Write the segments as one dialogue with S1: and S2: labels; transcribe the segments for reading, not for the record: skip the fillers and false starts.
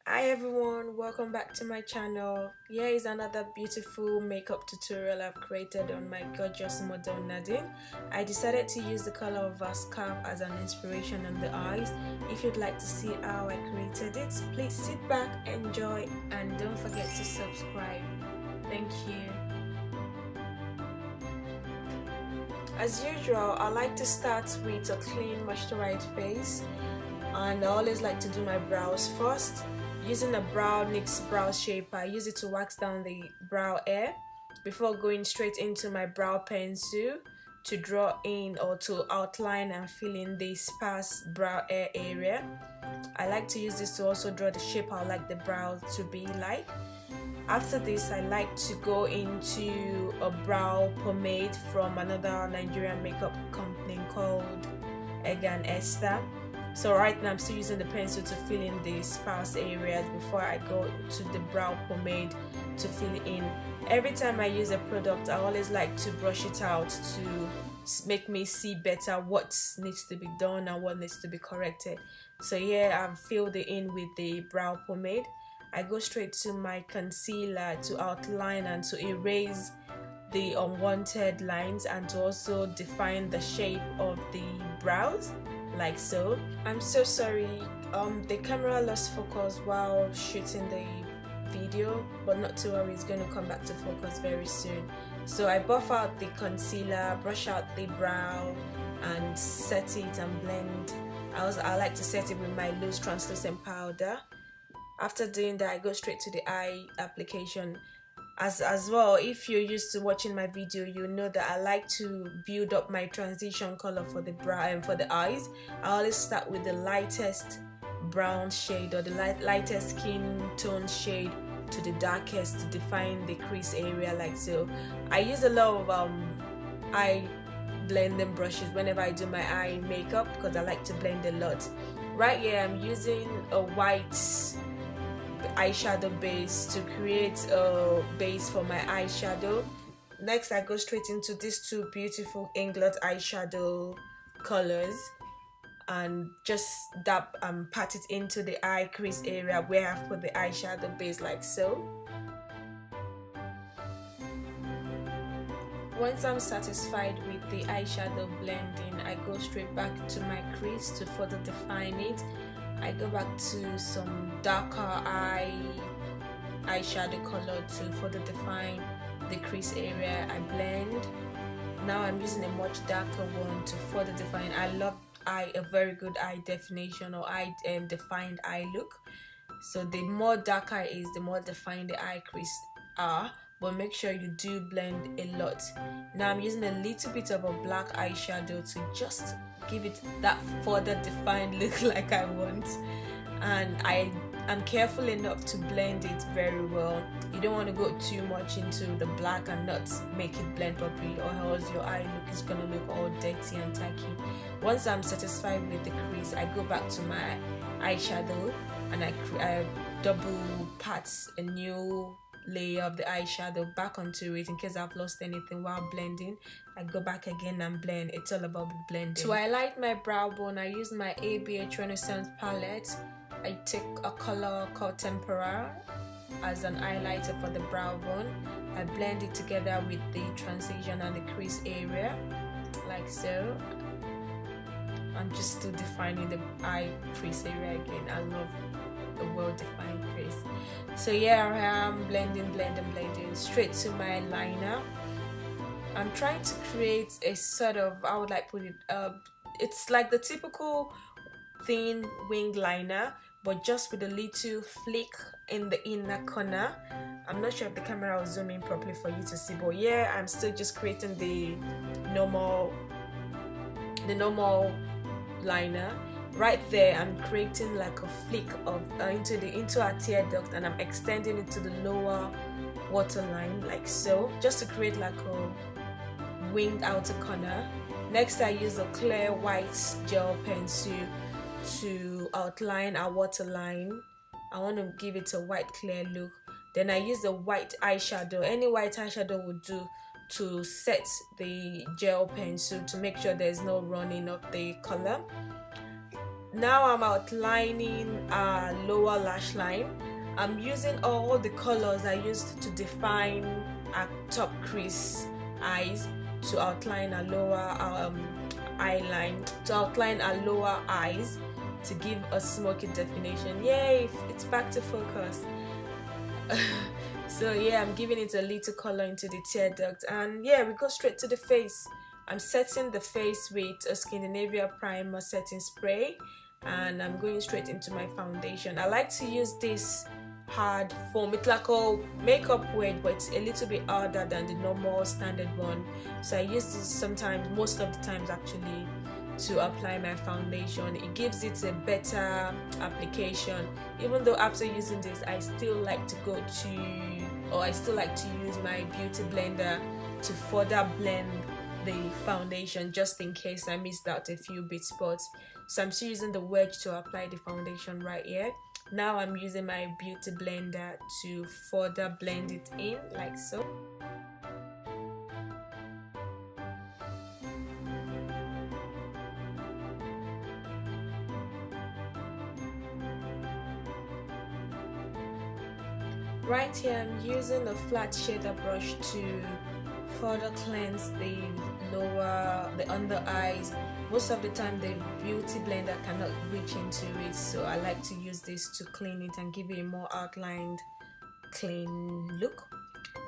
S1: Hi everyone, welcome back to my channel. Here is another beautiful makeup tutorial I've created on my gorgeous model Nadine. I decided to use the color of her scarf as an inspiration on the eyes. If you'd like to see how I created it, please sit back, enjoy, and don't forget to subscribe. Thank you. As usual, I like to start with a clean moisturized face, and I always like to do my brows first. Using a NYX Brow Shaper, I use it to wax down the brow hair before going straight into my brow pencil to draw in or to outline and fill in the sparse brow hair area. I like to use this to also draw the shape I like the brows to be like. After this, I like to go into a brow pomade from another Nigerian makeup company called Hegai and Esther. So right now I'm still using the pencil to fill in the sparse areas before I go to the brow pomade to fill it in. Every time I use a product, I always like to brush it out to make me see better what needs to be done and what needs to be corrected. So here I've filled it in with the brow pomade. I go straight to my concealer to outline and to erase the unwanted lines and to also define the shape of the brows, like so. I'm so sorry, the camera lost focus while shooting the video, but not to worry, it's going to come back to focus very soon. So I buff out the concealer, brush out the brow, and set it and blend. I like to set it with my loose translucent powder. After doing that, I go straight to the eye application. As well, if you're used to watching my video, you know that I like to build up my transition color for the brow and for the eyes. I always start with the lightest brown shade or the lightest skin tone shade to the darkest to define the crease area, like so. I use a lot of eye blending brushes whenever I do my eye makeup because I like to blend a lot. Right here I'm using a white eyeshadow base to create a base for my eyeshadow. Next, I go straight into these two beautiful Inglot eyeshadow colors and just dab and pat it into the eye crease area where I've put the eyeshadow base, like so. Once I'm satisfied with the eyeshadow blending, I go straight back to my crease to further define it. I go back to some darker eyeshadow color to further define the crease area. I blend. Now I'm using a much darker one to further define. I love a very good eye definition or defined eye look. So the more darker it is, the more defined the eye crease are. But make sure you do blend a lot. Now I'm using a little bit of a black eyeshadow to just give it that further defined look like I want, and I'm careful enough to blend it very well. You don't want to go too much into the black and not make it blend properly, or else your eye look is gonna look all dirty and tacky. Once I'm satisfied with the crease, I go back to my eyeshadow and I double pat a new layer of the eyeshadow back onto it in case I've lost anything while blending. I go back again and blend. It's all about blending. To highlight my brow bone, I use my ABH Renaissance palette. I take a color called Tempera as an highlighter for the brow bone. I blend it together with the transition and the crease area, like so. I'm just still defining the eye crease area again. I love a well-defined crease. So yeah, I am blending straight to my liner. I'm trying to create a sort of, how would I put it, it's like the typical thin wing liner, but just with a little flick in the inner corner. I'm not sure if the camera will zoom in properly for you to see, but yeah, I'm still just creating the normal liner. Right there, I'm creating like a flick of into a tear duct, and I'm extending it to the lower waterline, like so, just to create like a winged outer corner. Next, I use a clear white gel pencil to outline our waterline. I want to give it a white clear look. Then I use the white eyeshadow. Any white eyeshadow would do to set the gel pencil to make sure there's no running of the color. Now I'm outlining a lower lash line. I'm using all the colors I used to define a top crease eyes to outline a lower eyeline, to outline a lower eyes, to give a smoky definition. Yay, it's back to focus. So yeah, I'm giving it a little color into the tear duct, and yeah, we go straight to the face. I'm setting the face with a Skindinavia primer setting spray, and I'm going straight into my foundation. I like to use this hard foam. It's like a makeup word, but it's a little bit harder than the normal standard one. So I use this sometimes, most of the times actually, to apply my foundation. It gives it a better application. Even though after using this, I still like to use my beauty blender to further blend the foundation, just in case I missed out a few bit spots. So I'm still using the wedge to apply the foundation right here. Now I'm using my beauty blender to further blend it in, like so. Right here I'm using a flat shader brush to further cleanse the under eyes. Most of the time the beauty blender cannot reach into it, so I like to use this to clean it and give it a more outlined, clean look.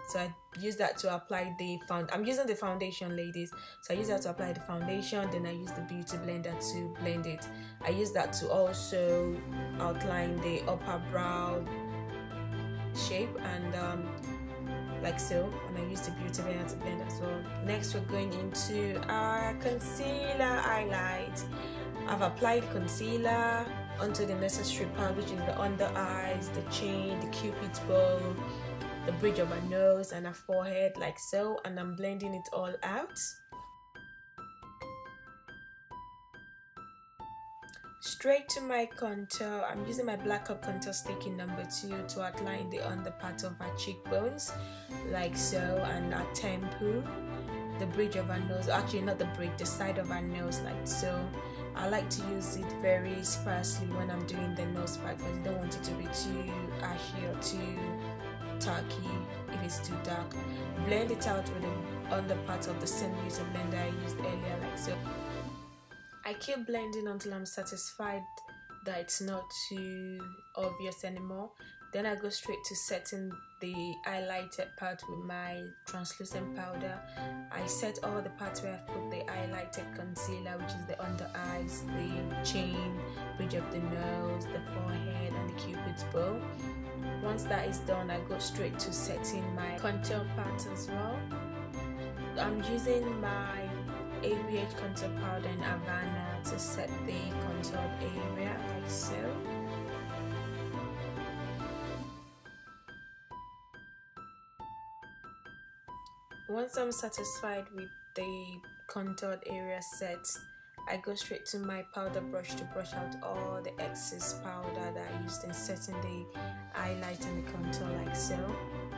S1: So I use that to apply I'm using the foundation, ladies, so I use that to apply the foundation, then I use the beauty blender to blend it. I use that to also outline the upper brow shape, and like so, and I use the beauty blender to blend as well. Next we're going into our concealer highlight. I've applied concealer onto the necessary part, which is the under eyes, the chin, the cupid's bow, the bridge of her nose and her forehead, like so, and I'm blending it all out. Straight to my contour, I'm using my Black Up Contour Stick in number 2 to outline the under part of her cheekbones, like so, and her temple, the bridge of her nose, actually not the bridge, the side of her nose, like so. I like to use it very sparsely when I'm doing the nose part, because I don't want it to be too ashy or too darky if it's too dark. Blend it out with the under part of the same beauty blender I used earlier, like so. I keep blending until I'm satisfied that it's not too obvious anymore. Then I go straight to setting the highlighted part with my translucent powder. I set all the parts where I've put the highlighted concealer, which is the under eyes, the chin, bridge of the nose, the forehead and the cupid's bow. Once that is done, I go straight to setting my contour part as well. I'm using my ABH contour powder in Havana to set the contour area, like so. Once I'm satisfied with the contoured area set, I go straight to my powder brush to brush out all the excess powder that I used in setting the highlight and the contour, like so.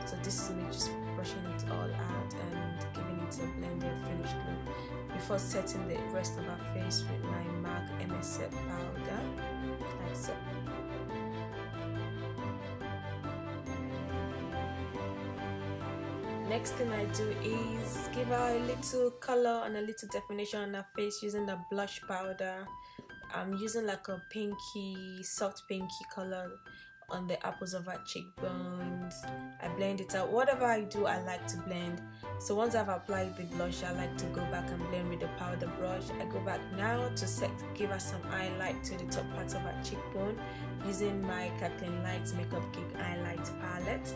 S1: So this is me just brushing it all out and giving it a blended finished look before setting the rest of our face with my MAC MSF powder, like so. Next thing I do is give her a little color and a little definition on her face using the blush powder. I'm using like a pinky, soft pinky color on the apples of her cheekbones. I blend it out. Whatever I do, I like to blend. So once I've applied the blush, I like to go back and blend with the powder brush. I go back now to give her some highlight to the top part of her cheekbone using my Kathleen Lights Makeup Geek highlight palette.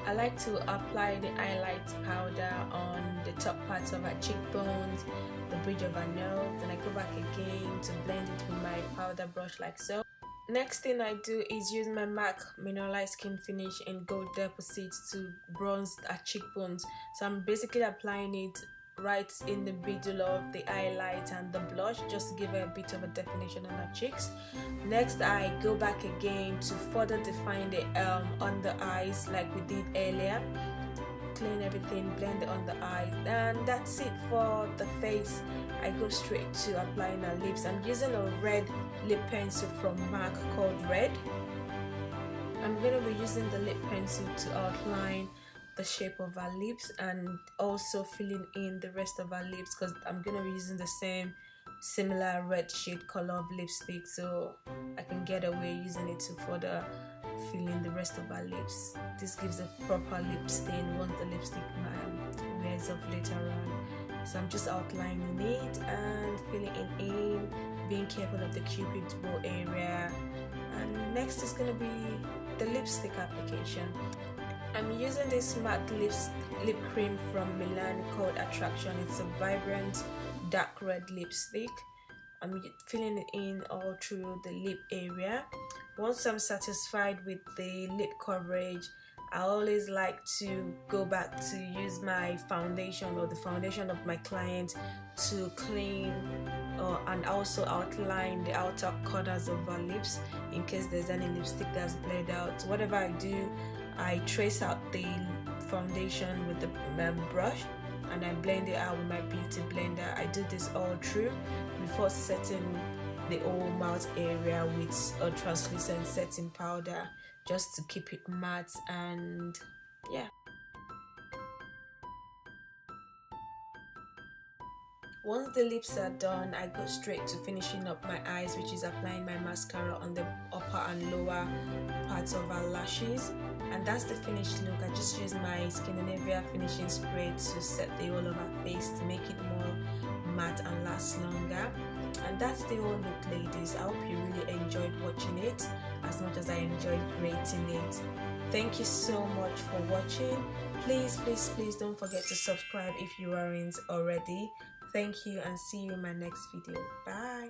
S1: I like to apply the highlight powder on the top parts of her cheekbones, the bridge of her nose, then I go back again to blend it with my powder brush, like so. Next thing I do is use my MAC Mineralized Skin Finish in Gold Deposits to bronze her cheekbones. So I'm basically applying it right in the middle of the highlight and the blush, just to give her a bit of a definition on her cheeks. Next I go back again to further define the under eyes like we did earlier. clean everything, blend it on the eye, and that's it for the face. I go straight to applying our lips. I'm using a red lip pencil from MAC called Red. I'm going to be using the lip pencil to outline the shape of our lips and also filling in the rest of our lips, because I'm going to be using the similar red shade color of lipstick, so I can get away using it to further fill in the rest of our lips. This gives a proper lip stain once the lipstick wears off later on. So I'm just outlining it and filling it in, being careful of the cupid's bow area. And next is going to be the lipstick application. I'm using this matte lip cream from Milani called Attraction. It's a vibrant dark red lipstick. I'm filling it in all through the lip area. Once I'm satisfied with the lip coverage, I always like to go back to use my foundation or the foundation of my client to clean and also outline the outer corners of our lips in case there's any lipstick that's blurred out. Whatever I do, I trace out the foundation with the brush and I blend it out with my beauty blender. I do this all through before setting the whole mouth area with a translucent setting powder just to keep it matte. And yeah, once the lips are done, I go straight to finishing up my eyes, which is applying my mascara on the upper and lower parts of our lashes. And that's the finished look. I just use my Skindinavia finishing spray to set the whole of our face to make it more matte and last longer. And that's the whole look, ladies. I hope you really enjoyed watching it as much as I enjoyed creating it. Thank you so much for watching. Please don't forget to subscribe if you aren't already. Thank you and see you in my next video. Bye.